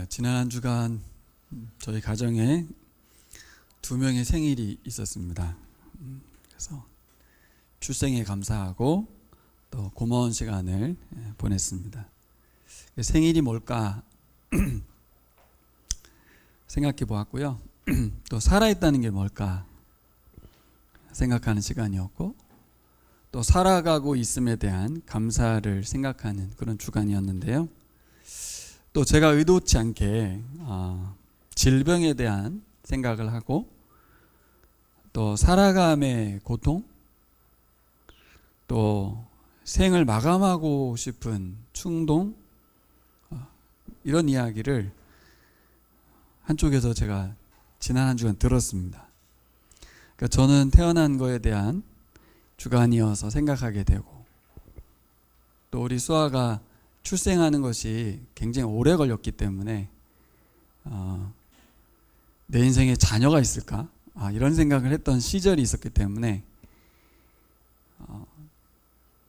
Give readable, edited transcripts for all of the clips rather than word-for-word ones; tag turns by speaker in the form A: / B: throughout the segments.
A: 지난 한 주간 저희 가정에 2명의 생일이 있었습니다. 그래서 출생에 감사하고 또 고마운 시간을 보냈습니다. 생일이 뭘까 생각해 보았고요. 또 살아있다는 게 뭘까 생각하는 시간이었고, 또 살아가고 있음에 대한 감사를 생각하는 그런 주간이었는데요. 또 제가 의도치 않게 질병에 대한 생각을 하고, 또 살아감의 고통, 또 생을 마감하고 싶은 충동, 이런 이야기를 한쪽에서 제가 지난 한 주간 들었습니다. 그러니까 저는 태어난 거에 대한 주간이어서 생각하게 되고, 또 우리 수아가 출생하는 것이 굉장히 오래 걸렸기 때문에 내 인생에 자녀가 있을까? 이런 생각을 했던 시절이 있었기 때문에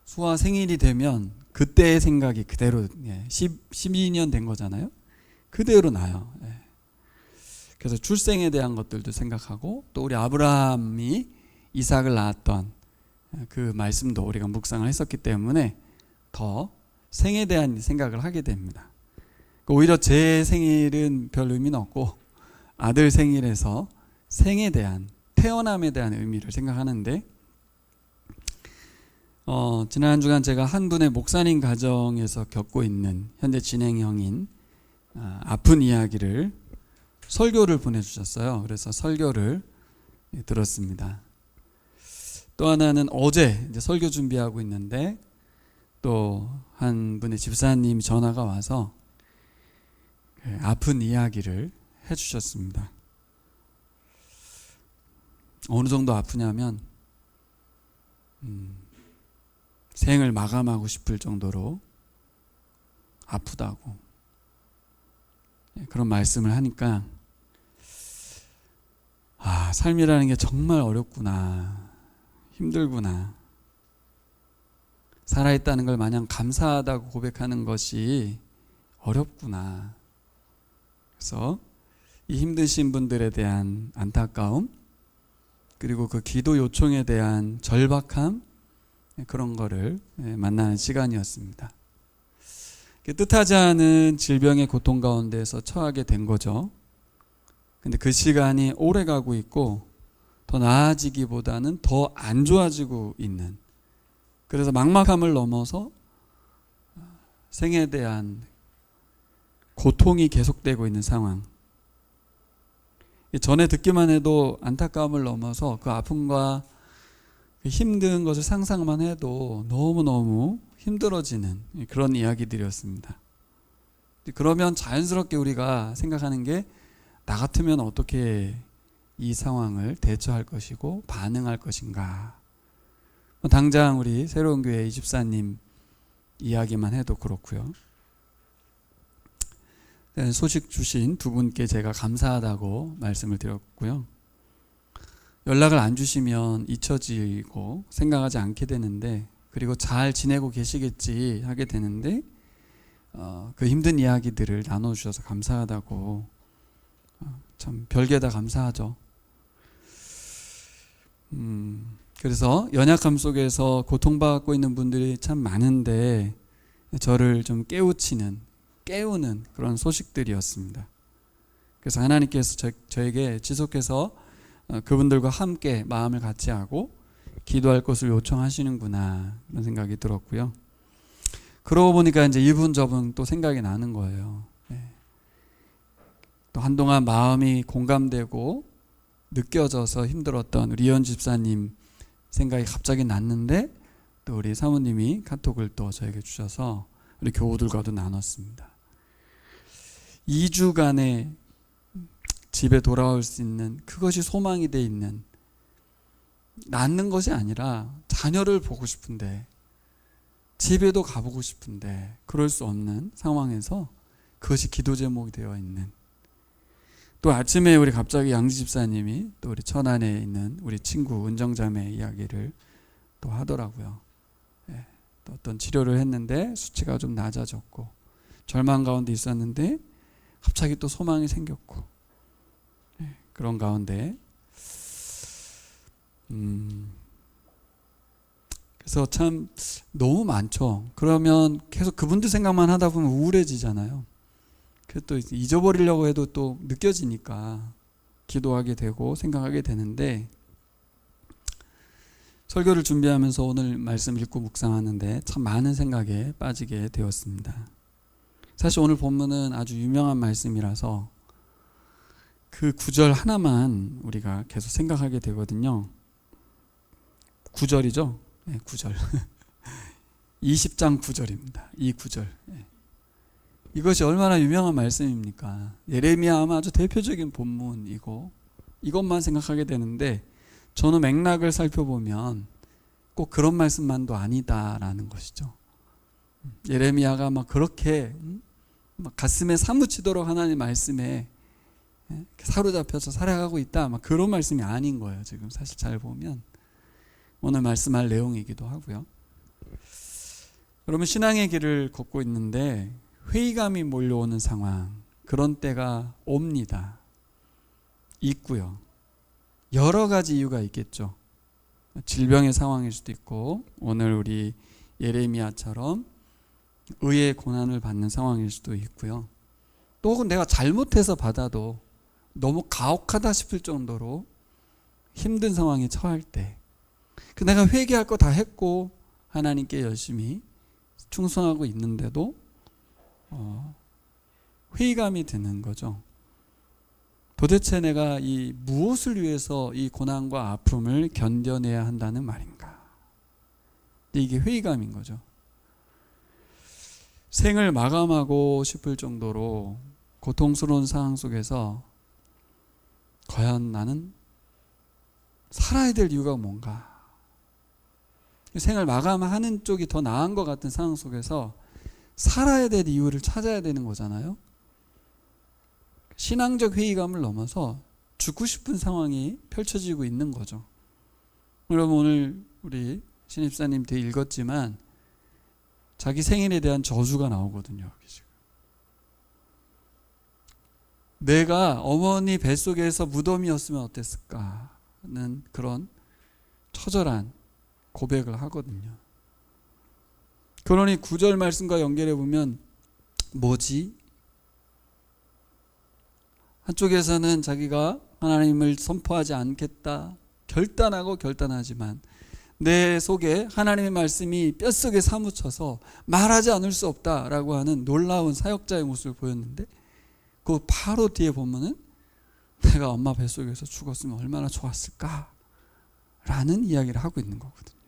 A: 수아 생일이 되면 그때의 생각이 그대로 12년 된 거잖아요. 그대로 나요. 그래서 출생에 대한 것들도 생각하고, 또 우리 아브라함이 이삭을 낳았던 그 말씀도 우리가 묵상을 했었기 때문에 더 생에 대한 생각을 하게 됩니다. 오히려 제 생일은 별 의미는 없고 아들 생일에서 생에 대한, 태어남에 대한 의미를 생각하는데, 지난 한 주간 제가 한 분의 목사님 가정에서 겪고 있는 현재 진행형인 아픈 이야기를 설교를 보내주셨어요. 그래서 설교를 들었습니다. 또 하나는 어제 이제 설교 준비하고 있는데, 또 한 분의 집사님 전화가 와서 아픈 이야기를 해주셨습니다. 어느 정도 아프냐면 생을 마감하고 싶을 정도로 아프다고 그런 말씀을 하니까, 삶이라는 게 정말 어렵구나, 힘들구나, 살아있다는 걸 마냥 감사하다고 고백하는 것이 어렵구나. 그래서 이 힘드신 분들에 대한 안타까움, 그리고 그 기도 요청에 대한 절박함, 그런 거를 만나는 시간이었습니다. 뜻하지 않은 질병의 고통 가운데서 처하게 된 거죠. 근데 그 시간이 오래 가고 있고, 더 나아지기보다는 더 안 좋아지고 있는, 그래서 막막함을 넘어서 생에 대한 고통이 계속되고 있는 상황. 전에 듣기만 해도 안타까움을 넘어서 그 아픔과 그 힘든 것을 상상만 해도 너무너무 힘들어지는 그런 이야기들이었습니다. 그러면 자연스럽게 우리가 생각하는 게, 나 같으면 어떻게 이 상황을 대처할 것이고 반응할 것인가. 당장 우리 새로운 교회 이집사님 이야기만 해도 그렇고요. 소식 주신 두 분께 제가 감사하다고 말씀을 드렸고요. 연락을 안 주시면 잊혀지고 생각하지 않게 되는데, 그리고 잘 지내고 계시겠지 하게 되는데, 그 힘든 이야기들을 나눠주셔서 감사하다고, 참 별게 다 감사하죠. 그래서 연약함 속에서 고통받고 있는 분들이 참 많은데, 저를 좀 깨우는 그런 소식들이었습니다. 그래서 하나님께서 저에게 지속해서 그분들과 함께 마음을 같이 하고 기도할 것을 요청하시는구나, 그런 생각이 들었고요. 그러고 보니까 이제 이분 저분 또 생각이 나는 거예요. 또 한동안 마음이 공감되고 느껴져서 힘들었던 우리 이현 집사님 생각이 갑자기 났는데, 또 우리 사모님이 카톡을 또 저에게 주셔서 우리 교우들과도 나눴습니다. 2주간의 집에 돌아올 수 있는, 그것이 소망이 돼 있는, 낳는 것이 아니라 자녀를 보고 싶은데, 집에도 가보고 싶은데 그럴 수 없는 상황에서 그것이 기도 제목이 되어 있는. 또 아침에 우리 갑자기 양지 집사님이 또 우리 천안에 있는 우리 친구 은정자매 이야기를 또 하더라고요. 또 어떤 치료를 했는데 수치가 좀 낮아졌고 절망 가운데 있었는데 갑자기 또 소망이 생겼고, 그런 가운데 그래서 참 너무 많죠. 그러면 계속 그분들 생각만 하다 보면 우울해지잖아요. 그 또 잊어버리려고 해도 또 느껴지니까 기도하게 되고 생각하게 되는데, 설교를 준비하면서 오늘 말씀 읽고 묵상하는데 참 많은 생각에 빠지게 되었습니다. 사실 오늘 본문은 아주 유명한 말씀이라서 그 구절 하나만 우리가 계속 생각하게 되거든요. 9절이죠? 네, 9절. 20장 9절입니다. 이 9절. 이것이 얼마나 유명한 말씀입니까? 예레미야 아마 아주 대표적인 본문이고, 이것만 생각하게 되는데, 저는 맥락을 살펴보면 꼭 그런 말씀만도 아니다라는 것이죠. 예레미야가 막 그렇게 막 가슴에 사무치도록 하나님 말씀에 사로잡혀서 살아가고 있다, 막 그런 말씀이 아닌 거예요. 지금 사실 잘 보면 오늘 말씀할 내용이기도 하고요. 그러면 신앙의 길을 걷고 있는데 회의감이 몰려오는 상황, 그런 때가 옵니다. 있고요. 여러 가지 이유가 있겠죠. 질병의 상황일 수도 있고, 오늘 우리 예레미야처럼 의의 고난을 받는 상황일 수도 있고요. 또 혹은 내가 잘못해서 받아도 너무 가혹하다 싶을 정도로 힘든 상황에 처할 때, 내가 회개할 거 다 했고 하나님께 열심히 충성하고 있는데도 회의감이 드는 거죠. 도대체 내가 이 무엇을 위해서 이 고난과 아픔을 견뎌내야 한다는 말인가? 이게 회의감인 거죠. 생을 마감하고 싶을 정도로 고통스러운 상황 속에서 과연 나는 살아야 될 이유가 뭔가? 생을 마감하는 쪽이 더 나은 것 같은 상황 속에서 살아야 될 이유를 찾아야 되는 거잖아요. 신앙적 회의감을 넘어서 죽고 싶은 상황이 펼쳐지고 있는 거죠. 여러분, 오늘 우리 신입사님 뒤에 읽었지만 자기 생일에 대한 저주가 나오거든요. 여기 지금. 내가 어머니 뱃속에서 무덤이었으면 어땠을까는 그런 처절한 고백을 하거든요. 그러니 9절 말씀과 연결해 보면 뭐지? 한쪽에서는 자기가 하나님을 선포하지 않겠다 결단하고 결단하지만 내 속에 하나님의 말씀이 뼛속에 사무쳐서 말하지 않을 수 없다라고 하는 놀라운 사역자의 모습을 보였는데, 그 바로 뒤에 보면은 내가 엄마 뱃속에서 죽었으면 얼마나 좋았을까 라는 이야기를 하고 있는 거거든요.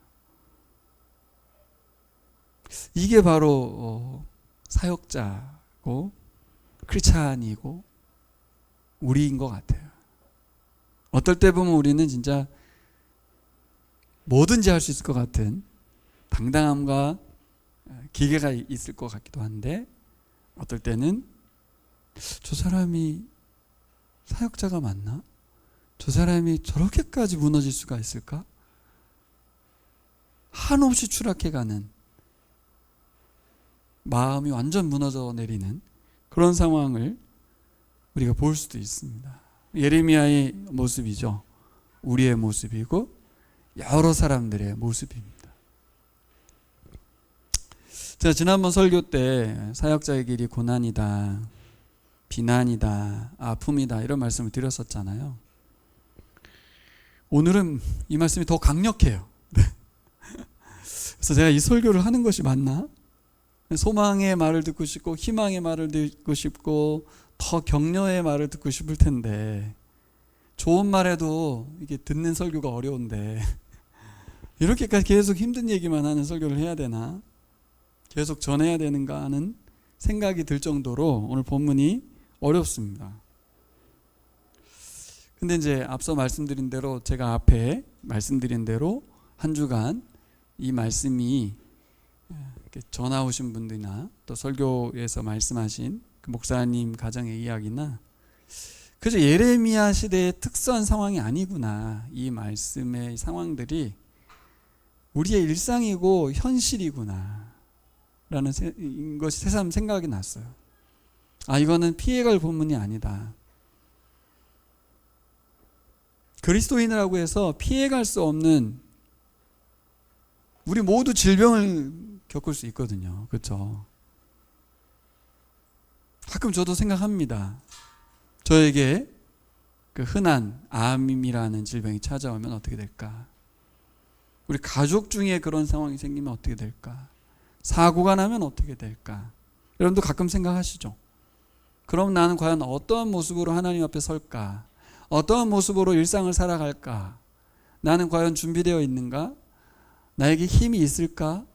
A: 이게 바로 사역자고 크리스찬이고 우리인 것 같아요. 어떨 때 보면 우리는 진짜 뭐든지 할 수 있을 것 같은 당당함과 기계가 있을 것 같기도 한데, 어떨 때는 저 사람이 사역자가 맞나? 저 사람이 저렇게까지 무너질 수가 있을까? 한없이 추락해가는, 마음이 완전 무너져 내리는 그런 상황을 우리가 볼 수도 있습니다. 예레미야의 모습이죠. 우리의 모습이고 여러 사람들의 모습입니다. 제가 지난번 설교 때 사역자의 길이 고난이다, 비난이다, 아픔이다 이런 말씀을 드렸었잖아요. 오늘은 이 말씀이 더 강력해요. 그래서 제가 이 설교를 하는 것이 맞나? 소망의 말을 듣고 싶고 희망의 말을 듣고 싶고 더 격려의 말을 듣고 싶을 텐데, 좋은 말에도 이게 듣는 설교가 어려운데 이렇게까지 계속 힘든 얘기만 하는 설교를 해야 되나? 계속 전해야 되는가 하는 생각이 들 정도로 오늘 본문이 어렵습니다. 근데 이제 앞서 말씀드린 대로, 제가 앞에 말씀드린 대로 한 주간 이 말씀이 전화 오신 분들이나 또 설교에서 말씀하신 그 목사님 가정의 이야기나, 그저 예레미야 시대의 특수한 상황이 아니구나, 이 말씀의 상황들이 우리의 일상이고 현실이구나 라는 것이 새삼 생각이 났어요. 이거는 피해갈 본문이 아니다. 그리스도인이라고 해서 피해갈 수 없는, 우리 모두 질병을 겪을 수 있거든요. 그렇죠? 가끔 저도 생각합니다. 저에게 그 흔한 암이라는 질병이 찾아오면 어떻게 될까? 우리 가족 중에 그런 상황이 생기면 어떻게 될까? 사고가 나면 어떻게 될까? 여러분도 가끔 생각하시죠? 그럼 나는 과연 어떠한 모습으로 하나님 앞에 설까? 어떠한 모습으로 일상을 살아갈까? 나는 과연 준비되어 있는가? 나에게 힘이 있을까?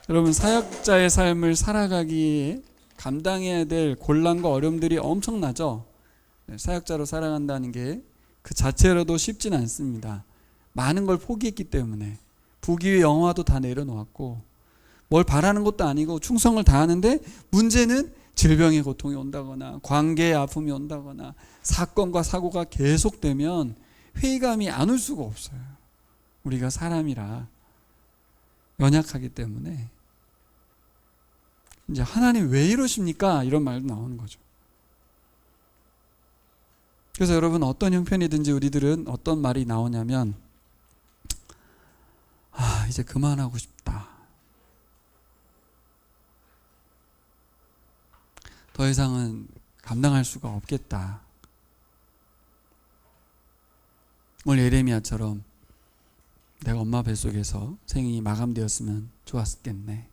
A: 여러분, 사역자의 삶을 살아가기에 감당해야 될 곤란과 어려움들이 엄청나죠? 사역자로 살아간다는 게 그 자체로도 쉽진 않습니다. 많은 걸 포기했기 때문에. 부귀의 영화도 다 내려놓았고 뭘 바라는 것도 아니고 충성을 다하는데 문제는 질병의 고통이 온다거나 관계의 아픔이 온다거나 사건과 사고가 계속되면 회의감이 안 올 수가 없어요. 우리가 사람이라 연약하기 때문에 이제 하나님 왜 이러십니까? 이런 말도 나오는 거죠. 그래서 여러분, 어떤 형편이든지 우리들은 어떤 말이 나오냐면 이제 그만하고 싶다. 더 이상은 감당할 수가 없겠다. 오늘 예레미야처럼 내가 엄마 뱃속에서 생이 마감되었으면 좋았겠네.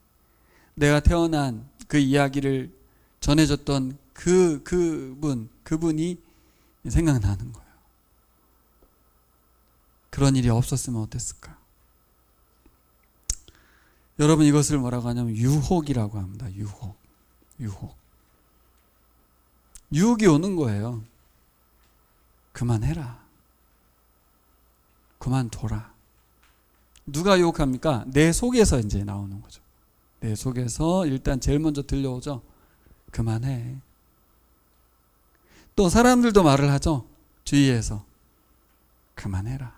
A: 내가 태어난 그 이야기를 전해줬던 그분이 생각나는 거예요. 그런 일이 없었으면 어땠을까? 여러분, 이것을 뭐라고 하냐면 유혹이라고 합니다. 유혹이 오는 거예요. 그만해라. 그만둬라. 누가 유혹합니까? 내 속에서 이제 나오는 거죠. 내 속에서 일단 제일 먼저 들려오죠. 그만해. 또 사람들도 말을 하죠. 주위에서. 그만해라.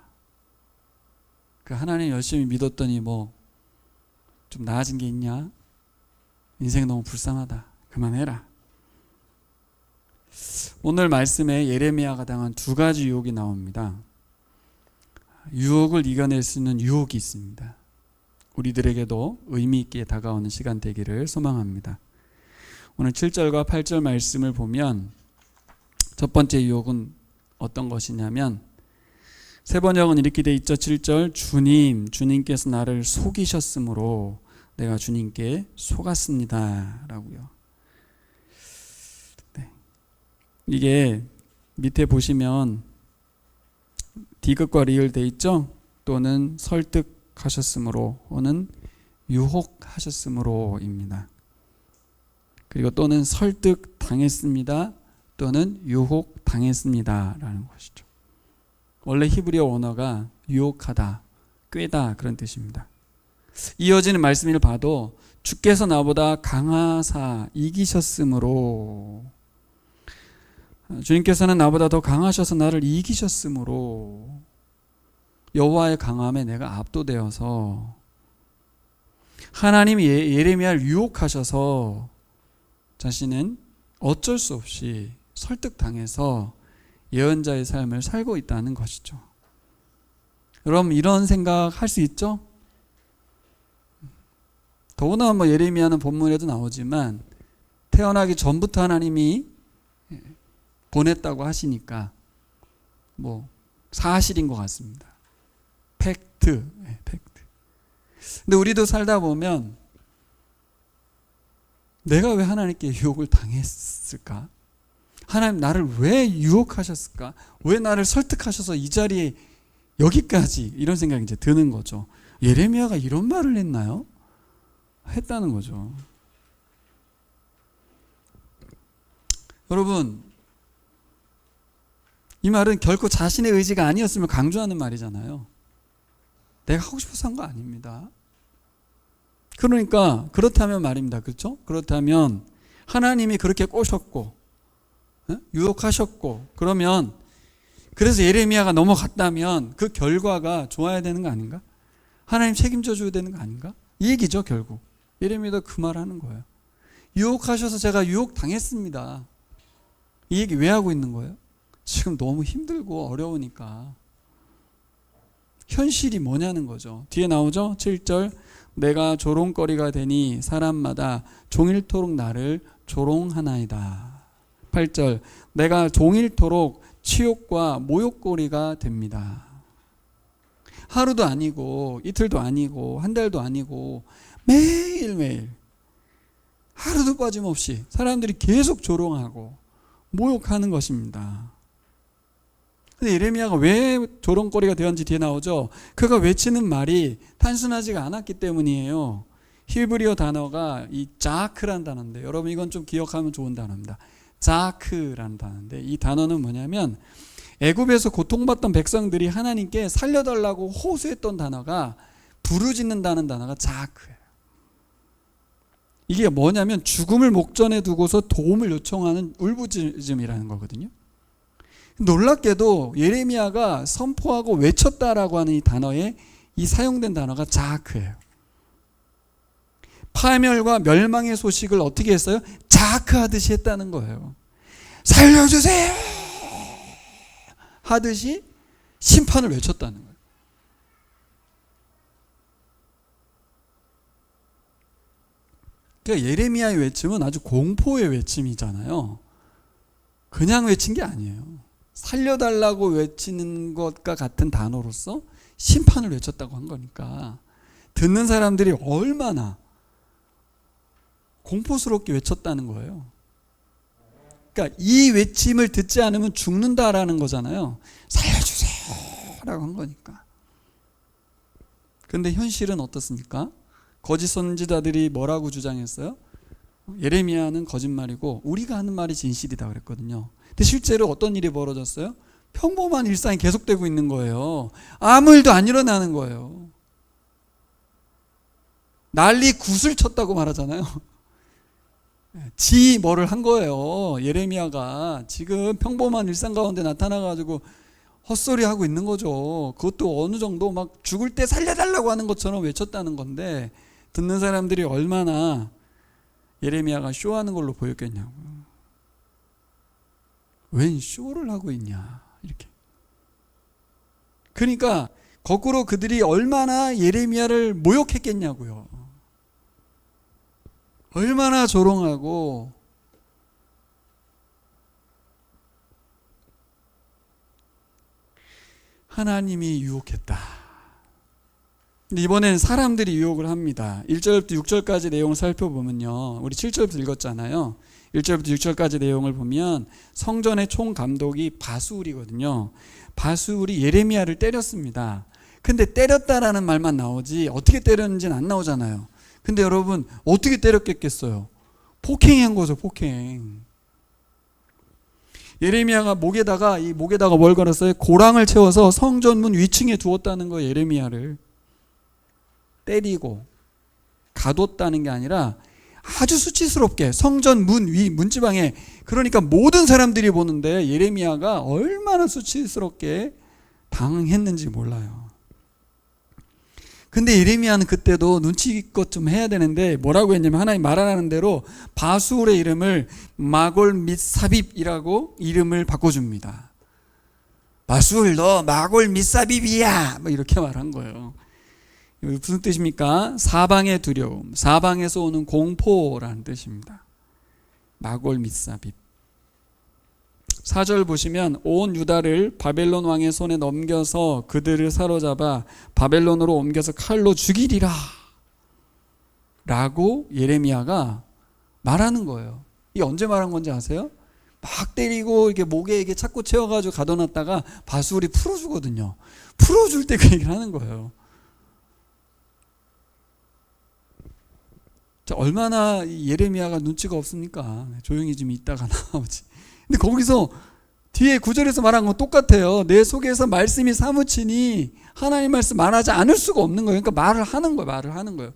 A: 그 하나님 열심히 믿었더니 뭐 좀 나아진 게 있냐? 인생 너무 불쌍하다. 그만해라. 오늘 말씀에 예레미야가 당한 두 가지 유혹이 나옵니다. 유혹을 이겨낼 수 있는 유혹이 있습니다. 우리들에게도 의미 있게 다가오는 시간 되기를 소망합니다. 오늘 7절과 8절 말씀을 보면 첫 번째 유혹은 어떤 것이냐면 세 번역은 이렇게 돼 있죠. 7절, 주님께서 나를 속이셨으므로 내가 주님께 속았습니다 라고요. 네. 이게 밑에 보시면 디귿과 리을 돼 있죠. 또는 설득하셨으므로 또는 유혹하셨으므로입니다. 그리고 또는 설득당했습니다. 또는 유혹당했습니다 라는 것이죠. 원래 히브리어 원어가 유혹하다, 꾀다 그런 뜻입니다. 이어지는 말씀을 봐도 주께서 나보다 강하사 이기셨으므로, 주님께서는 나보다 더 강하셔서 나를 이기셨으므로, 여호와의 강함에 내가 압도되어서 하나님이 예레미야를 유혹하셔서 자신은 어쩔 수 없이 설득당해서 예언자의 삶을 살고 있다는 것이죠. 여러분, 이런 생각 할 수 있죠? 더구나 뭐 예레미야는 본문에도 나오지만 태어나기 전부터 하나님이 보냈다고 하시니까 뭐 사실인 것 같습니다. 팩트. 근데 우리도 살다 보면 내가 왜 하나님께 유혹을 당했을까? 하나님 나를 왜 유혹하셨을까? 왜 나를 설득하셔서 이 자리에 여기까지, 이런 생각이 이제 드는 거죠. 예레미야가 이런 말을 했나요? 했다는 거죠. 여러분, 이 말은 결코 자신의 의지가 아니었음을 강조하는 말이잖아요. 내가 하고 싶어서 한 거 아닙니다. 그러니까 그렇다면 말입니다. 그렇죠? 그렇다면 하나님이 그렇게 꼬셨고 유혹하셨고, 그러면 그래서 예레미야가 넘어갔다면 그 결과가 좋아야 되는 거 아닌가? 하나님 책임져 줘야 되는 거 아닌가? 이 얘기죠. 결국 예레미야도 그 말 하는 거예요. 유혹하셔서 제가 유혹당했습니다. 이 얘기 왜 하고 있는 거예요? 지금 너무 힘들고 어려우니까. 현실이 뭐냐는 거죠. 뒤에 나오죠? 7절. 내가 조롱거리가 되니 사람마다 종일토록 나를 조롱하나이다. 8절. 내가 종일토록 치욕과 모욕거리가 됩니다. 하루도 아니고 이틀도 아니고 한 달도 아니고 매일매일 하루도 빠짐없이 사람들이 계속 조롱하고 모욕하는 것입니다. 근데 예레미야가 왜 조롱거리가 되었는지 뒤에 나오죠. 그가 외치는 말이 단순하지가 않았기 때문이에요. 히브리어 단어가 이 자크란 단어인데, 여러분 이건 좀 기억하면 좋은 단어입니다. 자크란 단어인데, 이 단어는 뭐냐면 애굽에서 고통받던 백성들이 하나님께 살려달라고 호소했던 단어가, 부르짖는다는 단어가 자크예요. 이게 뭐냐면 죽음을 목전에 두고서 도움을 요청하는 울부짖음이라는 거거든요. 놀랍게도 예레미야가 선포하고 외쳤다라고 하는 이 단어에 이 사용된 단어가 자크예요. 파멸과 멸망의 소식을 어떻게 했어요? 자크하듯이 했다는 거예요. 살려주세요 하듯이 심판을 외쳤다는 거예요. 그러니까 예레미야의 외침은 아주 공포의 외침이잖아요. 그냥 외친 게 아니에요. 살려달라고 외치는 것과 같은 단어로서 심판을 외쳤다고 한 거니까 듣는 사람들이 얼마나 공포스럽게 외쳤다는 거예요. 그러니까 이 외침을 듣지 않으면 죽는다라는 거잖아요. 살려주세요 라고 한 거니까. 그런데 현실은 어떻습니까? 거짓 선지자들이 뭐라고 주장했어요? 예레미야는 거짓말이고 우리가 하는 말이 진실이다 그랬거든요. 근데 실제로 어떤 일이 벌어졌어요? 평범한 일상이 계속되고 있는 거예요. 아무 일도 안 일어나는 거예요. 난리 굿을 쳤다고 말하잖아요. 지 뭐를 한 거예요. 예레미야가 지금 평범한 일상 가운데 나타나가지고 헛소리하고 있는 거죠. 그것도 어느 정도 막 죽을 때 살려달라고 하는 것처럼 외쳤다는 건데, 듣는 사람들이 얼마나 예레미야가 쇼하는 걸로 보였겠냐고요. 웬 쇼를 하고 있냐 이렇게. 그러니까 거꾸로 그들이 얼마나 예레미야를 모욕했겠냐고요. 얼마나 조롱하고 하나님이 유혹했다. 근데 이번에는 사람들이 유혹을 합니다. 1절부터 6절까지 내용을 살펴보면요, 우리 7절부터 읽었잖아요. 1절부터 6절까지 내용을 보면 성전의 총감독이 바수울이거든요. 바수울이 예레미야를 때렸습니다. 근데 때렸다라는 말만 나오지 어떻게 때렸는지는 안 나오잖아요. 근데 여러분 어떻게 때렸겠어요? 폭행한 거죠, 폭행. 예레미야가 목에다가 뭘 걸었어요? 고랑을 채워서 성전문 위층에 두었다는 거예요. 예레미야를 때리고 가뒀다는 게 아니라 아주 수치스럽게 성전 문 위 문지방에, 그러니까 모든 사람들이 보는데 예레미야가 얼마나 수치스럽게 당했는지 몰라요. 근데 예레미야는 그때도 눈치껏 좀 해야 되는데 뭐라고 했냐면, 하나님 말하라는 대로 바수울의 이름을 마골 밋사빕이라고 이름을 바꿔줍니다. 바수울 너 마골 밋사빕이야 뭐 이렇게 말한 거예요. 무슨 뜻입니까? 사방의 두려움, 사방에서 오는 공포라는 뜻입니다. 마골 밋사빕. 4절 보시면 온 유다를 바벨론 왕의 손에 넘겨서 그들을 사로잡아 바벨론으로 옮겨서 칼로 죽이리라 라고 예레미야가 말하는 거예요. 이게 언제 말한 건지 아세요? 막 때리고 이렇게 목에 이게 자꾸 채워가지고 가둬놨다가 바수울이 풀어주거든요. 풀어줄 때 그 얘기를 하는 거예요. 자, 얼마나 예레미야가 눈치가 없습니까? 조용히 좀 있다가 나오지. 근데 거기서 뒤에 9절에서 말한 건 똑같아요. 내 속에서 말씀이 사무치니 하나님 말씀 말하지 않을 수가 없는 거예요. 그러니까 말을 하는 거예요.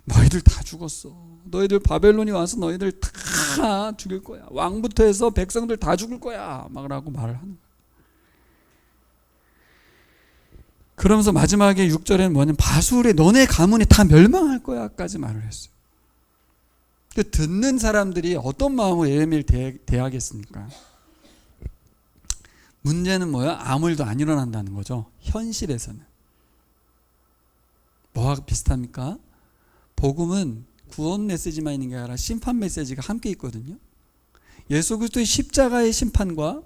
A: 너희들 다 죽었어. 너희들 바벨론이 와서 너희들 다 죽일 거야. 왕부터 해서 백성들 다 죽을 거야. 막라고 말을 하는 거예요. 그러면서 마지막에 6절에는 뭐냐면 바수울의 너네 가문이 다 멸망할 거야 까지 말을 했어요. 그 듣는 사람들이 어떤 마음으로 예레미야를 대하겠습니까? 문제는 뭐야? 아무 일도 안 일어난다는 거죠. 현실에서는. 뭐와 비슷합니까? 복음은 구원 메시지만 있는 게 아니라 심판 메시지가 함께 있거든요. 예수 그리스도의 십자가의 심판과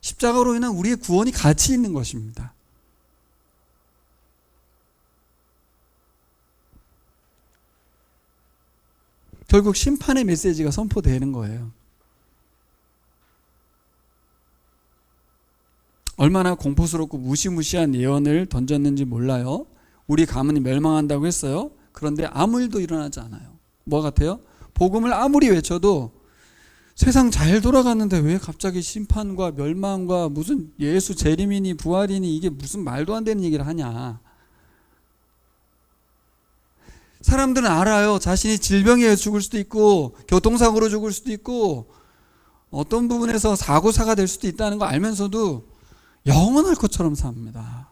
A: 십자가로 인한 우리의 구원이 같이 있는 것입니다. 결국 심판의 메시지가 선포되는 거예요. 얼마나 공포스럽고 무시무시한 예언을 던졌는지 몰라요. 우리 가문이 멸망한다고 했어요. 그런데 아무 일도 일어나지 않아요. 뭐 같아요? 복음을 아무리 외쳐도 세상 잘 돌아가는데 왜 갑자기 심판과 멸망과 무슨 예수 재림이니 부활이니 이게 무슨 말도 안 되는 얘기를 하냐. 사람들은 알아요. 자신이 질병에 죽을 수도 있고 교통사고로 죽을 수도 있고 어떤 부분에서 사고사가 될 수도 있다는 거 알면서도 영원할 것처럼 삽니다.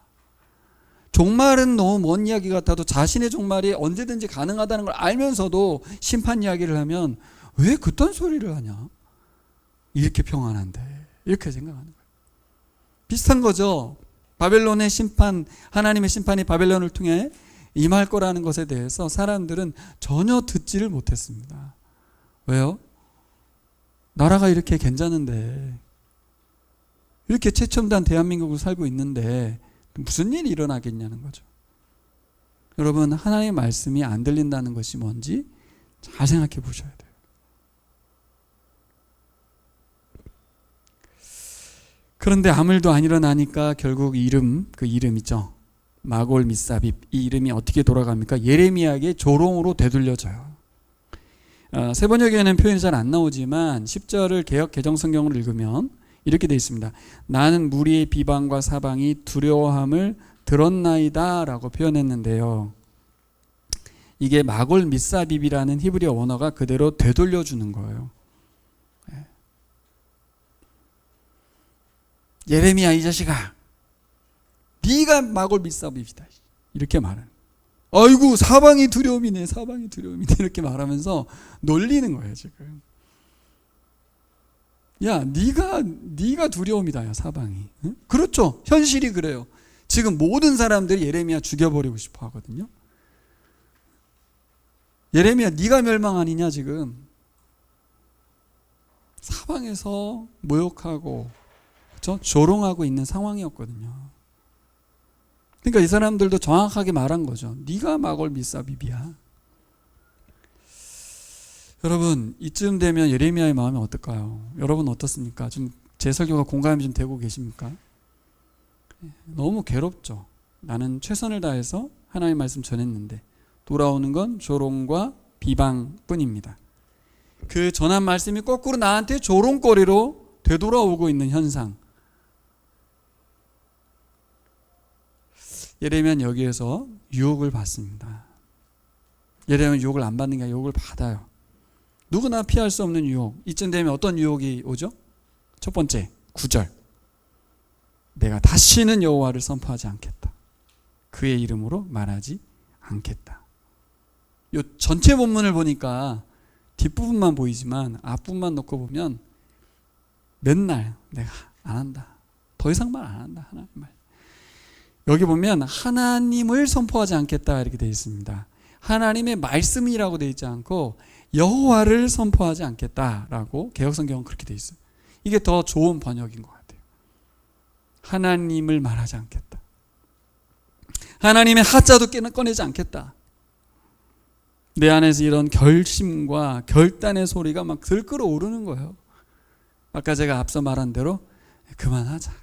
A: 종말은 너무 먼 이야기 같아도 자신의 종말이 언제든지 가능하다는 걸 알면서도 심판 이야기를 하면 왜 그딴 소리를 하냐? 이렇게 평안한데 이렇게 생각하는 거예요. 비슷한 거죠. 바벨론의 심판, 하나님의 심판이 바벨론을 통해 임할 거라는 것에 대해서 사람들은 전혀 듣지를 못했습니다. 왜요? 나라가 이렇게 괜찮은데 이렇게 최첨단 대한민국을 살고 있는데 무슨 일이 일어나겠냐는 거죠. 여러분, 하나님의 말씀이 안 들린다는 것이 뭔지 잘 생각해 보셔야 돼요. 그런데 아무 일도 안 일어나니까 결국 그 이름 있죠. 마골 미사빕, 이 이름이 어떻게 돌아갑니까? 예레미야에게 조롱으로 되돌려져요. 세번역에는 표현이 잘 안 나오지만 10절을 개역 개정성경으로 읽으면 이렇게 되어 있습니다. 나는 무리의 비방과 사방이 두려워함을 들었나이다 라고 표현했는데요. 이게 마골 미사빕이라는 히브리어 원어가 그대로 되돌려주는 거예요. 예레미야 이 자식아, 네가 마골 미사빕이다 이렇게 말하는. 아이고 사방이 두려움이네, 사방이 두려움이네 이렇게 말하면서 놀리는 거예요 지금. 야, 네가 두려움이다, 야 사방이. 응? 그렇죠. 현실이 그래요. 지금 모든 사람들이 예레미야 죽여버리고 싶어 하거든요. 예레미야, 네가 멸망 아니냐 지금. 사방에서 모욕하고, 그렇죠? 조롱하고 있는 상황이었거든요. 그러니까 이 사람들도 정확하게 말한 거죠. 네가 마골 미사빕이야. 여러분, 이쯤 되면 예레미야의 마음이 어떨까요? 여러분 어떻습니까? 좀 제 설교가 공감이 좀 되고 계십니까? 너무 괴롭죠. 나는 최선을 다해서 하나님의 말씀 전했는데 돌아오는 건 조롱과 비방뿐입니다. 그 전한 말씀이 거꾸로 나한테 조롱거리로 되돌아오고 있는 현상. 예레미야는 여기에서 유혹을 받습니다. 예레미야는 유혹을 안 받는 게 아니라 유혹을 받아요. 누구나 피할 수 없는 유혹. 이쯤 되면 어떤 유혹이 오죠? 첫 번째, 9절. 내가 다시는 여호와를 선포하지 않겠다. 그의 이름으로 말하지 않겠다. 이 전체 본문을 보니까 뒷부분만 보이지만 앞부분만 놓고 보면 맨날 내가 안 한다. 더 이상 말 안 한다. 하나님 말. 여기 보면 하나님을 선포하지 않겠다 이렇게 되어 있습니다. 하나님의 말씀이라고 되어 있지 않고 여호와를 선포하지 않겠다라고 개역성경은 그렇게 되어 있어요. 이게 더 좋은 번역인 것 같아요. 하나님을 말하지 않겠다. 하나님의 하자도 꺼내지 않겠다. 내 안에서 이런 결심과 결단의 소리가 막 들끓어 오르는 거예요. 아까 제가 앞서 말한 대로 그만하자.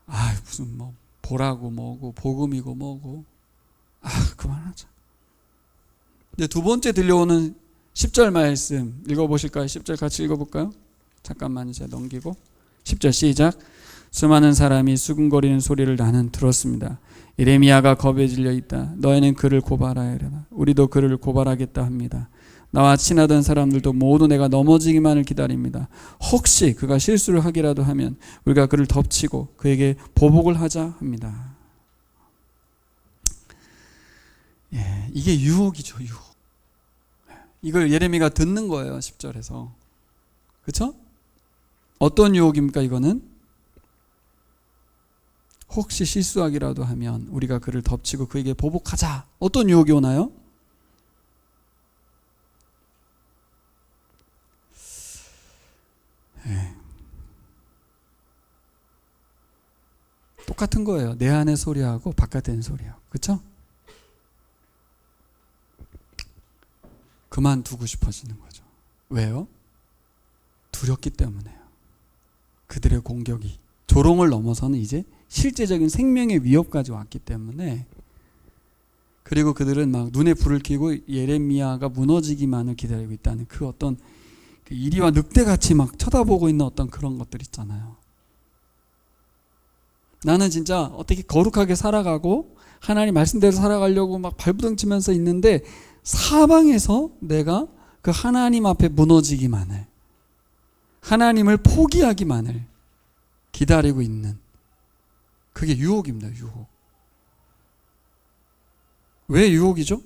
A: 아, 무슨 뭐 보라고 뭐고 복음이고 뭐고. 아, 그만하자. 이제 두 번째 들려오는 10절 말씀 읽어보실까요? 10절 같이 읽어볼까요? 잠깐만 이제 넘기고 10절 시작. 수많은 사람이 수군거리는 소리를 나는 들었습니다. 예레미야가 겁에 질려 있다. 너희는 그를 고발하여라. 우리도 그를 고발하겠다 합니다. 나와 친하던 사람들도 모두 내가 넘어지기만을 기다립니다. 혹시 그가 실수를 하기라도 하면 우리가 그를 덮치고 그에게 보복을 하자 합니다. 예, 이게 유혹이죠, 유혹. 이걸 예레미야가 듣는 거예요. 10절에서. 그렇죠? 어떤 유혹입니까 이거는? 혹시 실수하기라도 하면 우리가 그를 덮치고 그에게 보복하자. 어떤 유혹이 오나요? 똑같은 거예요. 내 안의 소리하고 바깥에 있는 소리하고. 그렇죠? 그만두고 싶어지는 거죠. 왜요? 두렵기 때문에요. 그들의 공격이 조롱을 넘어서는 이제 실제적인 생명의 위협까지 왔기 때문에, 그리고 그들은 막 눈에 불을 켜고 예레미야가 무너지기만을 기다리고 있다는 그 어떤 그 이리와 늑대같이 막 쳐다보고 있는 어떤 그런 것들 있잖아요. 나는 진짜 어떻게 거룩하게 살아가고 하나님 말씀대로 살아가려고 막 발부둥치면서 있는데 사방에서 내가 그 하나님 앞에 무너지기만을, 하나님을 포기하기만을 기다리고 있는, 그게 유혹입니다. 유혹. 왜 유혹이죠?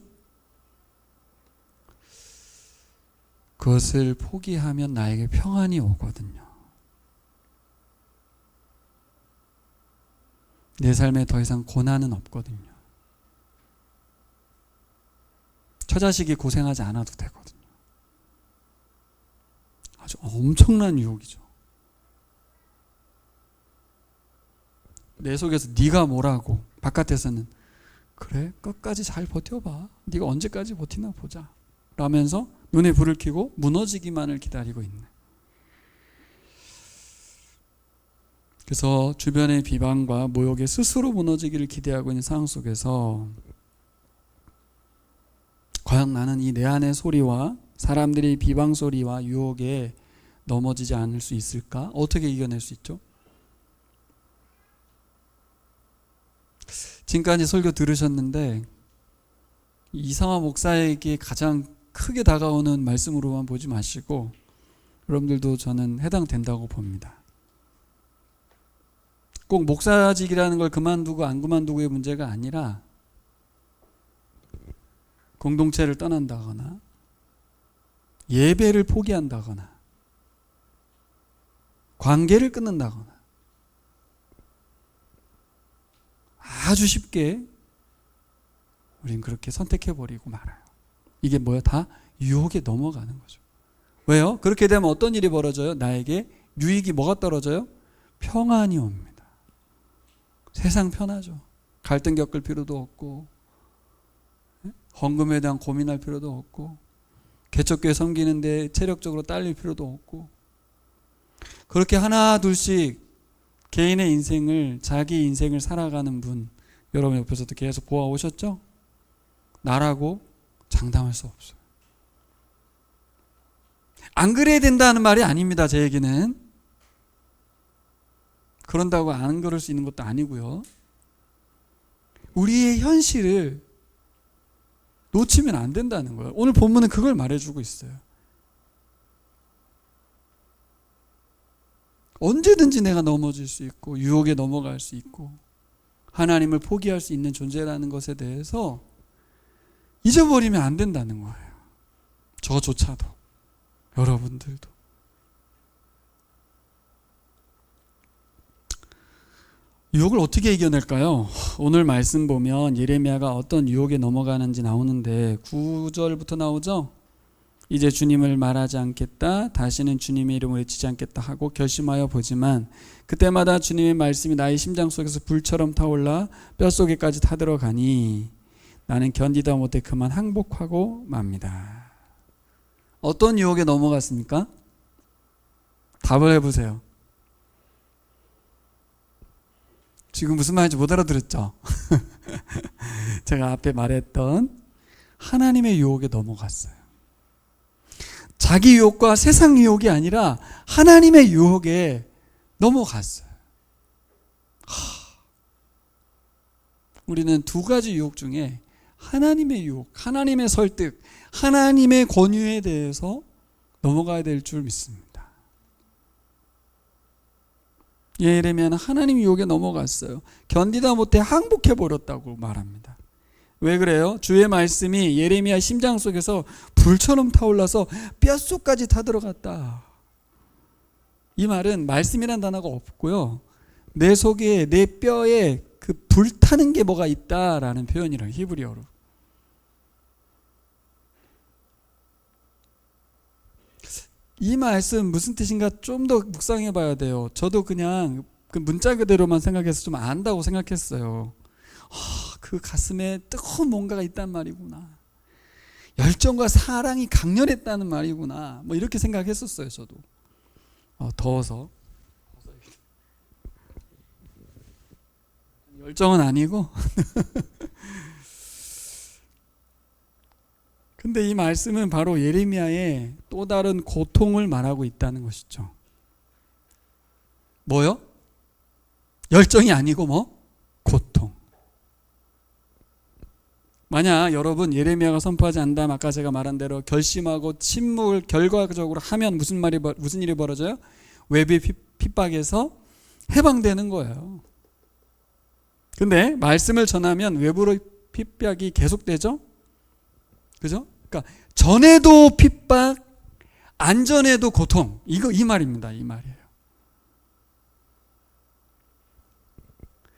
A: 그것을 포기하면 나에게 평안이 오거든요. 내 삶에 더 이상 고난은 없거든요. 처자식이 고생하지 않아도 되거든요. 아주 엄청난 유혹이죠. 내 속에서 네가 뭐라고, 바깥에서는 그래 끝까지 잘 버텨봐, 네가 언제까지 버티나 보자 라면서 눈에 불을 켜고 무너지기만을 기다리고 있는. 그래서 주변의 비방과 모욕에 스스로 무너지기를 기대하고 있는 상황 속에서 과연 나는 이 내 안의 소리와 사람들의 비방 소리와 유혹에 넘어지지 않을 수 있을까? 어떻게 이겨낼 수 있죠? 지금까지 설교 들으셨는데 이상화 목사에게 가장 크게 다가오는 말씀으로만 보지 마시고 여러분들도 저는 해당된다고 봅니다. 꼭 목사직이라는 걸 그만두고 안 그만두고의 문제가 아니라 공동체를 떠난다거나 예배를 포기한다거나 관계를 끊는다거나 아주 쉽게 우린 그렇게 선택해버리고 말아요. 이게 뭐야? 다 유혹에 넘어가는 거죠. 왜요? 그렇게 되면 어떤 일이 벌어져요? 나에게 유익이 뭐가 떨어져요? 평안이 옵니다. 세상 편하죠. 갈등 겪을 필요도 없고 헌금에 대한 고민할 필요도 없고 개척교회 섬기는데 체력적으로 딸릴 필요도 없고, 그렇게 하나 둘씩 개인의 인생을, 자기 인생을 살아가는 분 여러분 옆에서도 계속 보아오셨죠? 나라고 장담할 수 없어요. 안 그래야 된다는 말이 아닙니다. 제 얘기는 그런다고 안 그럴 수 있는 것도 아니고요. 우리의 현실을 놓치면 안 된다는 거예요. 오늘 본문은 그걸 말해주고 있어요. 언제든지 내가 넘어질 수 있고 유혹에 넘어갈 수 있고 하나님을 포기할 수 있는 존재라는 것에 대해서 잊어버리면 안 된다는 거예요. 저조차도, 여러분들도. 유혹을 어떻게 이겨낼까요? 오늘 말씀 보면 예레미야가 어떤 유혹에 넘어가는지 나오는데 9절부터 나오죠? 이제 주님을 말하지 않겠다, 다시는 주님의 이름을 외치지 않겠다 하고 결심하여 보지만 그때마다 주님의 말씀이 나의 심장 속에서 불처럼 타올라 뼛속에까지 타들어가니 나는 견디다 못해 그만 항복하고 맙니다. 어떤 유혹에 넘어갔습니까? 답을 해보세요. 지금 무슨 말인지 못 알아들었죠? 제가 앞에 말했던 하나님의 유혹에 넘어갔어요. 자기 유혹과 세상 유혹이 아니라 하나님의 유혹에 넘어갔어요. 우리는 두 가지 유혹 중에 하나님의 유혹, 하나님의 설득, 하나님의 권유에 대해서 넘어가야 될 줄 믿습니다. 예레미야는 하나님 유혹에 넘어갔어요. 견디다 못해 항복해버렸다고 말합니다. 왜 그래요? 주의 말씀이 예레미야 심장 속에서 불처럼 타올라서 뼛속까지 타들어갔다. 이 말은 말씀이란 단어가 없고요. 내 속에 내 뼈에 그 불타는 게 뭐가 있다라는 표현이라고 히브리어로. 이 말씀 무슨 뜻인가 좀 더 묵상해 봐야 돼요. 저도 그냥 그 문자 그대로만 생각해서 좀 안다고 생각했어요. 그 가슴에 뜨거운 뭔가가 있단 말이구나. 열정과 사랑이 강렬했다는 말이구나. 뭐 이렇게 생각했었어요, 저도. 더워서. 열정은 아니고. 근데 이 말씀은 바로 예레미야의 또 다른 고통을 말하고 있다는 것이죠. 뭐요? 열정이 아니고 뭐? 고통. 만약 여러분 예레미야가 선포하지 않는다면 아까 제가 말한 대로 결심하고 침묵을 결과적으로 하면 무슨 일이 벌어져요? 외부의 핍박에서 해방되는 거예요. 근데 말씀을 전하면 외부의 핍박이 계속되죠? 그죠? 그러니까 전에도 핍박, 안전에도 고통. 이 말입니다. 이 말이에요.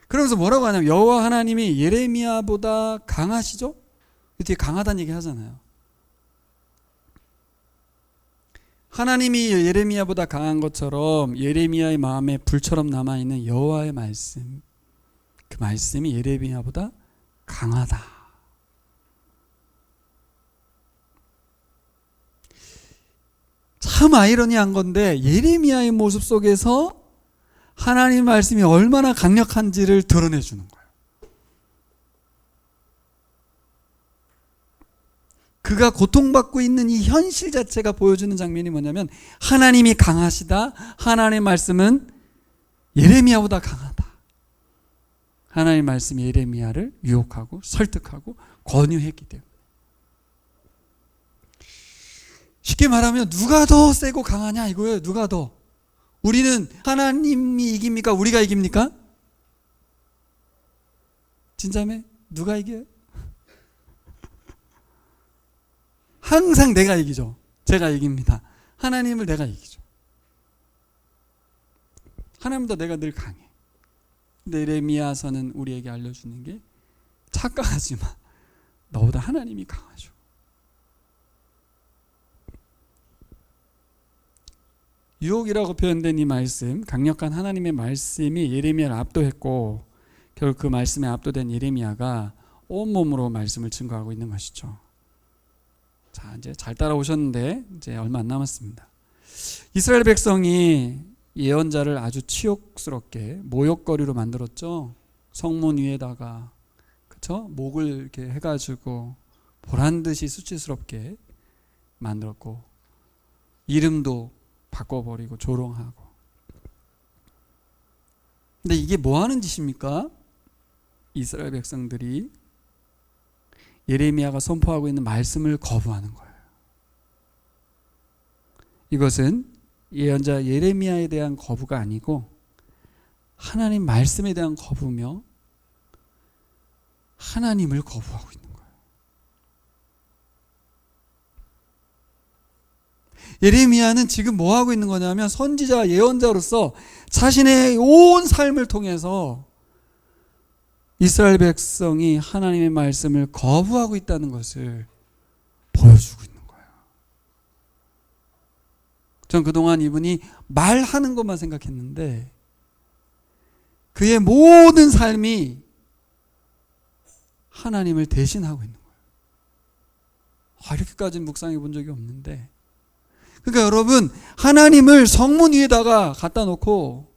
A: 그러면서 뭐라고 하냐면 여호와 하나님이 예레미야보다 강하시죠? 뒤에 강하다는 얘기 하잖아요. 하나님이 예레미야보다 강한 것처럼 예레미야의 마음에 불처럼 남아있는 여호와의 말씀, 그 말씀이 예레미야보다 강하다. 참 아이러니한 건데 예레미야의 모습 속에서 하나님 말씀이 얼마나 강력한지를 드러내주는 거예요. 그가 고통받고 있는 이 현실 자체가 보여주는 장면이 뭐냐면 하나님이 강하시다. 하나님의 말씀은 예레미야보다 강하다. 하나님의 말씀이 예레미야를 유혹하고 설득하고 권유했기 때문에. 쉽게 말하면 누가 더 세고 강하냐 이거예요. 누가 더. 우리는 하나님이 이깁니까? 우리가 이깁니까? 진짜매? 누가 이겨요? 항상 내가 이기죠. 제가 이깁니다. 하나님을 내가 이기죠. 하나님보다 내가 늘 강해. 근데 예레미야서는 우리에게 알려주는 게 착각하지 마. 너보다 하나님이 강하죠. 유혹이라고 표현된 이 말씀, 강력한 하나님의 말씀이 예레미야를 압도했고 결국 그 말씀에 압도된 예레미야가 온몸으로 말씀을 증거하고 있는 것이죠. 자, 이제 잘 따라오셨는데 이제 얼마 안 남았습니다. 이스라엘 백성이 예언자를 아주 치욕스럽게 모욕거리로 만들었죠. 성문 위에다가 그렇죠? 목을 이렇게 해가지고 보란 듯이 수치스럽게 만들었고 이름도 바꿔버리고 조롱하고. 근데 이게 뭐 하는 짓입니까? 이스라엘 백성들이 예레미야가 선포하고 있는 말씀을 거부하는 거예요. 이것은 예언자 예레미야에 대한 거부가 아니고 하나님 말씀에 대한 거부며 하나님을 거부하고 있는 거예요. 예레미야는 지금 뭐 하고 있는 거냐면 선지자 예언자로서 자신의 온 삶을 통해서 이스라엘 백성이 하나님의 말씀을 거부하고 있다는 것을 보여주고 있는 거예요. 전 그동안 이분이 말하는 것만 생각했는데 그의 모든 삶이 하나님을 대신하고 있는 거예요. 이렇게까지는 묵상해 본 적이 없는데, 그러니까 여러분, 하나님을 성문 위에다가 갖다 놓고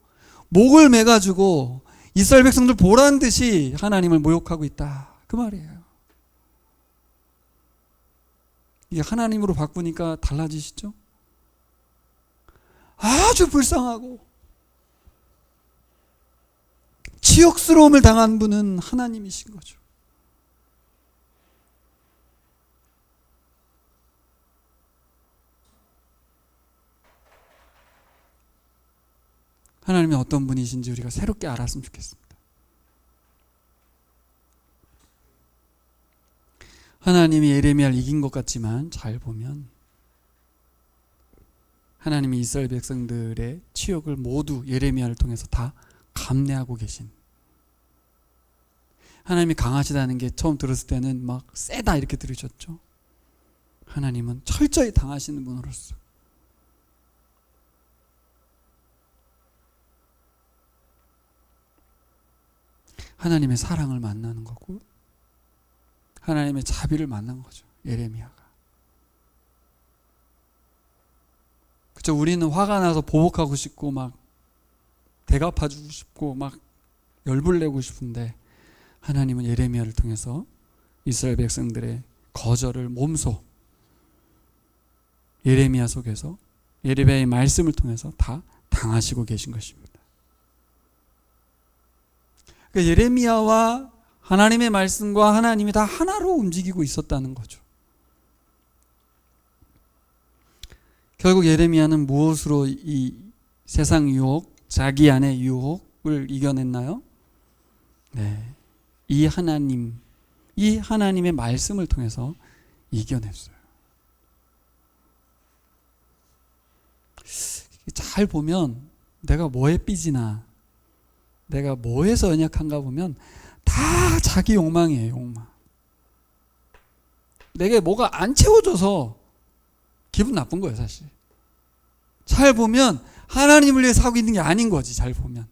A: 목을 매가지고 이스라엘 백성들 보란 듯이 하나님을 모욕하고 있다, 그 말이에요. 이게 하나님으로 바꾸니까 달라지시죠? 아주 불쌍하고 치욕스러움을 당한 분은 하나님이신 거죠. 하나님이 어떤 분이신지 우리가 새롭게 알았으면 좋겠습니다. 하나님이 예레미야를 이긴 것 같지만 잘 보면 하나님이 이스라엘 백성들의 치욕을 모두 예레미야를 통해서 다 감내하고 계신, 하나님이 강하시다는 게 처음 들었을 때는 막 세다 이렇게 들으셨죠. 하나님은 철저히 당하시는 분으로서 하나님의 사랑을 만나는 거고 하나님의 자비를 만난 거죠, 예레미야가. 그렇죠. 우리는 화가 나서 보복하고 싶고 막 대갚아주고 싶고 막 열불 내고 싶은데 하나님은 예레미야를 통해서 이스라엘 백성들의 거절을 몸소 예레미야 속에서 예레미야의 말씀을 통해서 다 당하시고 계신 것입니다. 그러니까 예레미야와 하나님의 말씀과 하나님이 다 하나로 움직이고 있었다는 거죠. 결국 예레미야는 무엇으로 이 세상 유혹, 자기 안의 유혹을 이겨냈나요? 네, 이 하나님의 말씀을 통해서 이겨냈어요. 잘 보면 내가 뭐에 삐지나, 내가 뭐에서 연약한가 보면 다 자기 욕망이에요, 욕망. 내게 뭐가 안 채워져서 기분 나쁜 거예요, 사실. 잘 보면 하나님을 위해 살고 있는 게 아닌 거지, 잘 보면.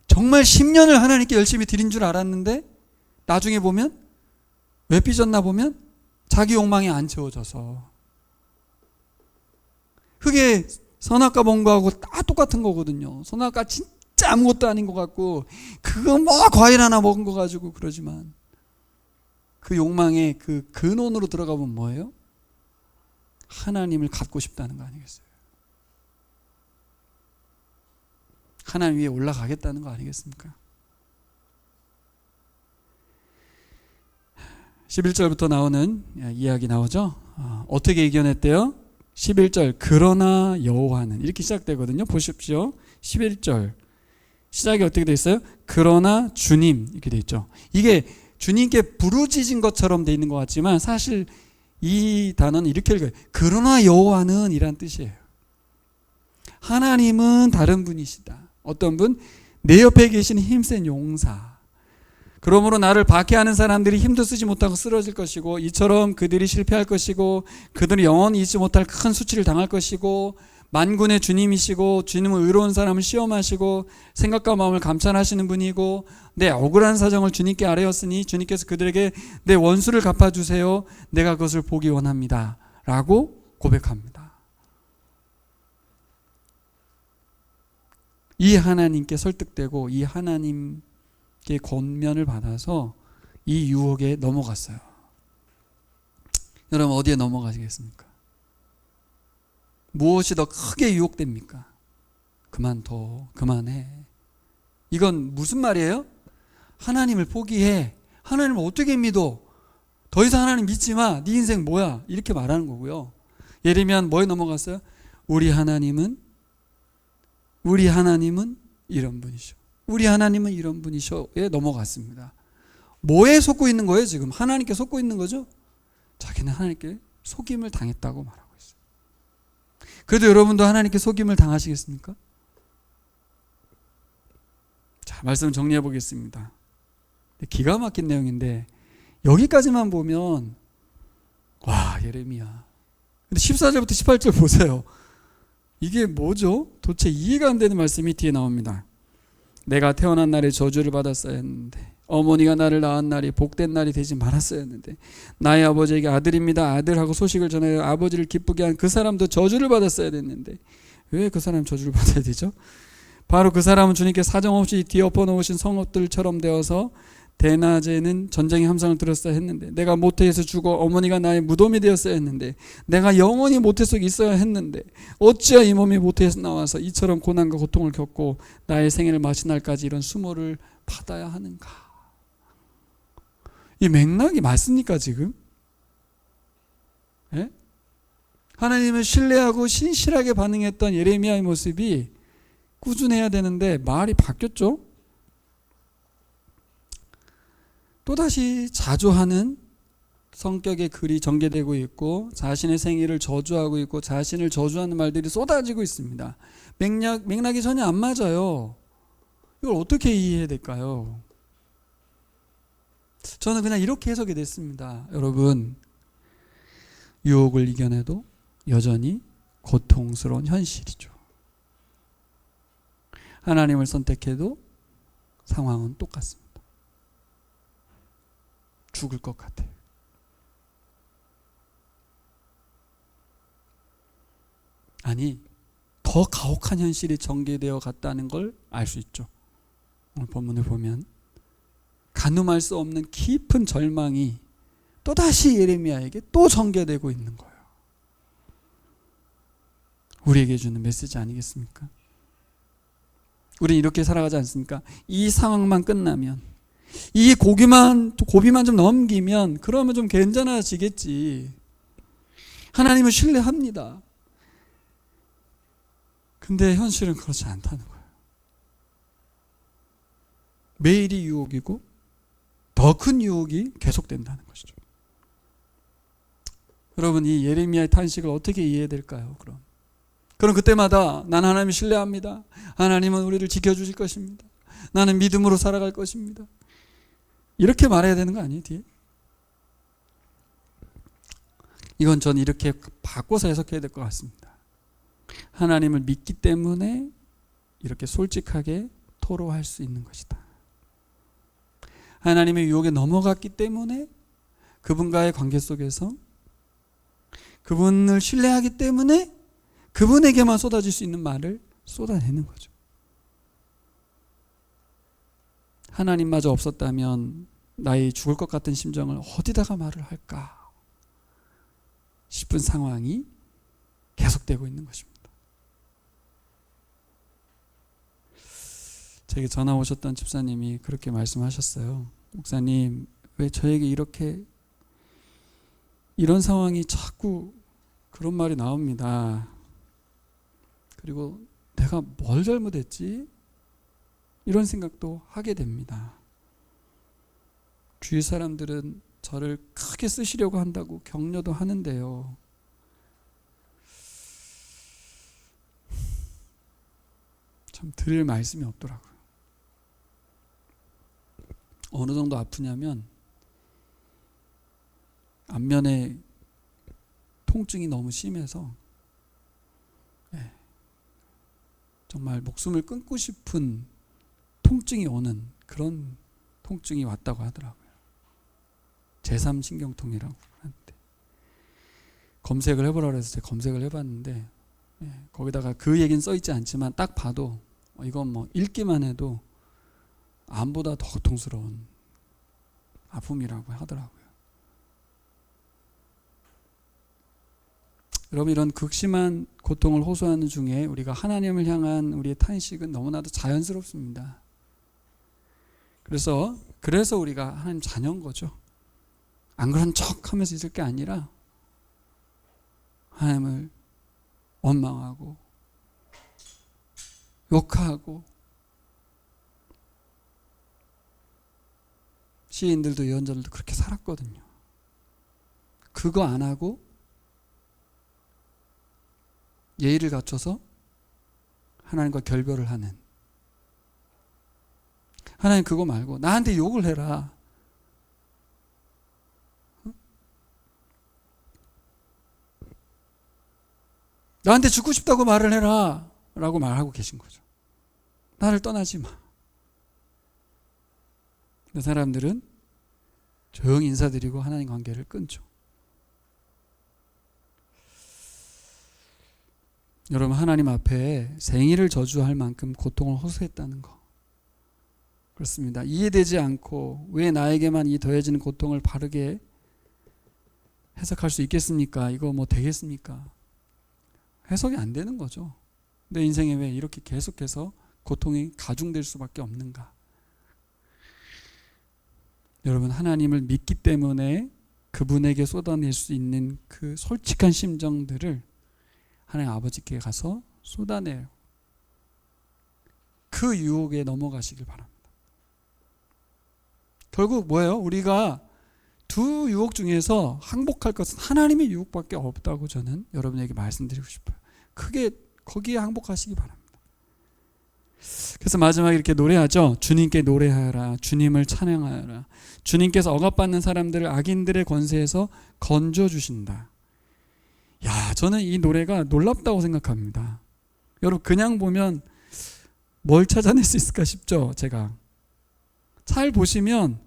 A: 정말 10년을 하나님께 열심히 드린 줄 알았는데 나중에 보면 왜 삐졌나 보면 자기 욕망이 안 채워져서. 그게 선악과 본거하고 다 똑같은 거거든요. 선악과 진짜 아무것도 아닌 것 같고 그거 뭐 과일 하나 먹은 거 가지고 그러지만 그 욕망의 그 근원으로 들어가 보면 뭐예요? 하나님을 갖고 싶다는 거 아니겠어요? 하나님 위에 올라가겠다는 거 아니겠습니까? 11절부터 나오는 이야기 나오죠. 어떻게 이겨냈대요? 11절 그러나 여호와는 이렇게 시작되거든요. 보십시오. 11절 시작이 어떻게 되어 있어요? 그러나 주님 이렇게 되어 있죠. 이게 주님께 부르짖은 것처럼 되어 있는 것 같지만 사실 이 단어는 이렇게 읽어요. 그러나 여호와는 이란 뜻이에요. 하나님은 다른 분이시다. 어떤 분? 내 옆에 계신 힘센 용사. 그러므로 나를 박해하는 사람들이 힘도 쓰지 못하고 쓰러질 것이고 이처럼 그들이 실패할 것이고 그들이 영원히 잊지 못할 큰 수치를 당할 것이고 만군의 주님이시고 주님은 의로운 사람을 시험하시고 생각과 마음을 감찰하시는 분이고 내 억울한 사정을 주님께 아뢰었으니 주님께서 그들에게 내 원수를 갚아주세요. 내가 그것을 보기 원합니다. 라고 고백합니다. 이 하나님께 설득되고 이 하나님께 권면을 받아서 이 유혹에 넘어갔어요. 여러분 어디에 넘어가시겠습니까? 무엇이 더 크게 유혹됩니까? 그만둬, 그만해. 이건 무슨 말이에요? 하나님을 포기해. 하나님을 어떻게 믿어? 더 이상 하나님 믿지 마. 네 인생 뭐야? 이렇게 말하는 거고요. 예레미야는 뭐에 넘어갔어요? 우리 하나님은 이런 분이셔. 우리 하나님은 이런 분이셔에 넘어갔습니다. 뭐에 속고 있는 거예요 지금? 하나님께 속고 있는 거죠? 자기는 하나님께 속임을 당했다고 말하고 있어요. 그래도 여러분도 하나님께 속임을 당하시겠습니까? 자, 말씀 정리해 보겠습니다. 기가 막힌 내용인데 여기까지만 보면 와, 예레미야. 근데 14절부터 18절 보세요. 이게 뭐죠? 도대체 이해가 안 되는 말씀이 뒤에 나옵니다. 내가 태어난 날에 저주를 받았어야 했는데 어머니가 나를 낳은 날이 복된 날이 되지 말았어야 했는데 나의 아버지에게 아들입니다 아들하고 소식을 전하여 아버지를 기쁘게 한 그 사람도 저주를 받았어야 됐는데 왜 그 사람 저주를 받아야 되죠? 바로 그 사람은 주님께 사정없이 뒤엎어 놓으신 성읍들처럼 되어서 대낮에는 전쟁의 함성을 들었어야 했는데 내가 모태에서 죽어 어머니가 나의 무덤이 되었어야 했는데 내가 영원히 모태 속에 있어야 했는데 어찌하여 이 몸이 모태에서 나와서 이처럼 고난과 고통을 겪고 나의 생애를 마친 날까지 이런 수모를 받아야 하는가? 이 맥락이 맞습니까 지금? 예? 하나님을 신뢰하고 신실하게 반응했던 예레미야의 모습이 꾸준해야 되는데 말이 바뀌었죠? 또다시 자조하는 성격의 글이 전개되고 있고 자신의 생일을 저주하고 있고 자신을 저주하는 말들이 쏟아지고 있습니다. 맥락이 전혀 안 맞아요. 이걸 어떻게 이해해야 될까요? 저는 그냥 이렇게 해석이 됐습니다. 여러분, 유혹을 이겨내도 여전히 고통스러운 현실이죠. 하나님을 선택해도 상황은 똑같습니다. 죽을 것 같아요. 아니, 더 가혹한 현실이 전개되어 갔다는 걸 알 수 있죠. 오늘 본문을 보면 가늠할 수 없는 깊은 절망이 또다시 예레미야에게 또 전개되고 있는 거예요. 우리에게 주는 메시지 아니겠습니까? 우리는 이렇게 살아가지 않습니까? 이 상황만 끝나면, 이 고비만 좀 넘기면 그러면 좀 괜찮아지겠지. 하나님을 신뢰합니다. 근데 현실은 그렇지 않다는 거예요. 매일이 유혹이고 더 큰 유혹이 계속된다는 것이죠. 여러분, 이 예레미야의 탄식을 어떻게 이해해야 될까요? 그럼 그때마다 난 하나님을 신뢰합니다. 하나님은 우리를 지켜주실 것입니다. 나는 믿음으로 살아갈 것입니다. 이렇게 말해야 되는 거 아니에요, 뒤에? 이건 전 이렇게 바꿔서 해석해야 될 것 같습니다. 하나님을 믿기 때문에 이렇게 솔직하게 토로할 수 있는 것이다. 하나님의 유혹에 넘어갔기 때문에 그분과의 관계 속에서 그분을 신뢰하기 때문에 그분에게만 쏟아질 수 있는 말을 쏟아내는 거죠. 하나님마저 없었다면 나의 죽을 것 같은 심정을 어디다가 말을 할까 싶은 상황이 계속되고 있는 것입니다. 제게 전화 오셨던 집사님이 그렇게 말씀하셨어요. 목사님, 왜 저에게 이런 상황이 자꾸 그런 말이 나옵니다. 그리고 내가 뭘 잘못했지? 이런 생각도 하게 됩니다. 주위 사람들은 저를 크게 쓰시려고 한다고 격려도 하는데요. 참 드릴 말씀이 없더라고요. 어느 정도 아프냐면 안면에 통증이 너무 심해서 정말 목숨을 끊고 싶은 통증이 오는 그런 통증이 왔다고 하더라고요. 제3신경통이라고 하는데 검색을 해보라고 해서 제가 검색을 해봤는데 거기다가 그 얘기는 써있지 않지만 딱 봐도 이건 뭐 읽기만 해도 암보다 더 고통스러운 아픔이라고 하더라고요. 여러분, 이런 극심한 고통을 호소하는 중에 우리가 하나님을 향한 우리의 탄식은 너무나도 자연스럽습니다. 그래서 우리가 하나님 자녀인 거죠. 안 그런 척 하면서 있을 게 아니라 하나님을 원망하고 욕하고, 시인들도 예언자들도 그렇게 살았거든요. 그거 안 하고 예의를 갖춰서 하나님과 결별을 하는, 하나님 그거 말고 나한테 욕을 해라, 나한테 죽고 싶다고 말을 해라 라고 말하고 계신 거죠. 나를 떠나지 마. 근데 사람들은 조용히 인사드리고 하나님 관계를 끊죠. 여러분, 하나님 앞에 생일을 저주할 만큼 고통을 호소했다는 거, 그렇습니다. 이해되지 않고 왜 나에게만 이 더해지는 고통을 바르게 해석할 수 있겠습니까? 이거 뭐 되겠습니까? 해석이 안 되는 거죠. 내 인생에 왜 이렇게 계속해서 고통이 가중될 수밖에 없는가? 여러분, 하나님을 믿기 때문에 그분에게 쏟아낼 수 있는 그 솔직한 심정들을 하나님 아버지께 가서 쏟아내요. 그 유혹에 넘어가시길 바랍니다. 결국 뭐예요? 우리가 두 유혹 중에서 항복할 것은 하나님의 유혹밖에 없다고 저는 여러분에게 말씀드리고 싶어요. 크게 거기에 항복하시기 바랍니다. 그래서 마지막에 이렇게 노래하죠. 주님께 노래하여라. 주님을 찬양하여라. 주님께서 억압받는 사람들을 악인들의 권세에서 건져주신다. 야, 저는 이 노래가 놀랍다고 생각합니다. 여러분 그냥 보면 뭘 찾아낼 수 있을까 싶죠. 제가 잘 보시면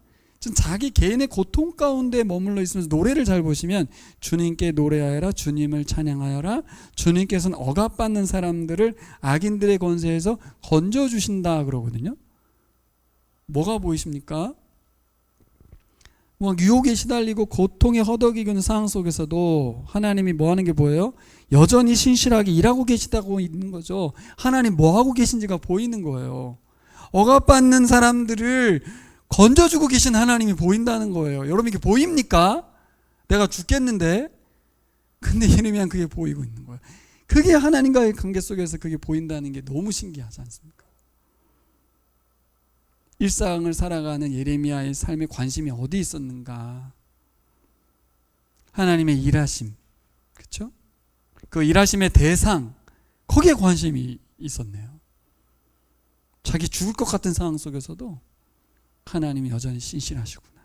A: 좀 자기 개인의 고통 가운데 머물러 있으면서 노래를 잘 보시면 주님께 노래하여라. 주님을 찬양하여라. 주님께서는 억압받는 사람들을 악인들의 권세에서 건져주신다 그러거든요. 뭐가 보이십니까? 뭐 유혹에 시달리고 고통에 허덕이는 상황 속에서도 하나님이 뭐 하는 게 보여요? 여전히 신실하게 일하고 계시다고 있는 거죠. 하나님 뭐 하고 계신지가 보이는 거예요. 억압받는 사람들을 건져주고 계신 하나님이 보인다는 거예요. 여러분 이게 보입니까? 내가 죽겠는데 근데 예레미야는 그게 보이고 있는 거예요. 그게 하나님과의 관계 속에서 그게 보인다는 게 너무 신기하지 않습니까? 일상을 살아가는 예레미야의 삶에 관심이 어디 있었는가? 하나님의 일하심, 그렇죠? 그 일하심의 대상, 거기에 관심이 있었네요. 자기 죽을 것 같은 상황 속에서도 하나님이 여전히 신실하시구나.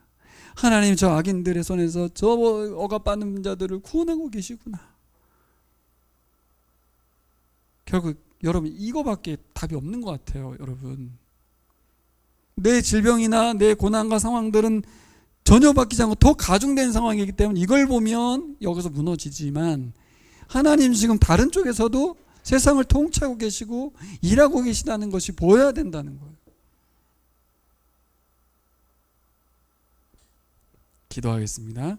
A: 하나님 저 악인들의 손에서 저 억압받는 자들을 구원하고 계시구나. 결국 여러분 이거밖에 답이 없는 것 같아요. 여러분 내 질병이나 내 고난과 상황들은 전혀 바뀌지 않고 더 가중된 상황이기 때문에 이걸 보면 여기서 무너지지만 하나님 지금 다른 쪽에서도 세상을 통치하고 계시고 일하고 계시다는 것이 보여야 된다는 거예요. 기도하겠습니다.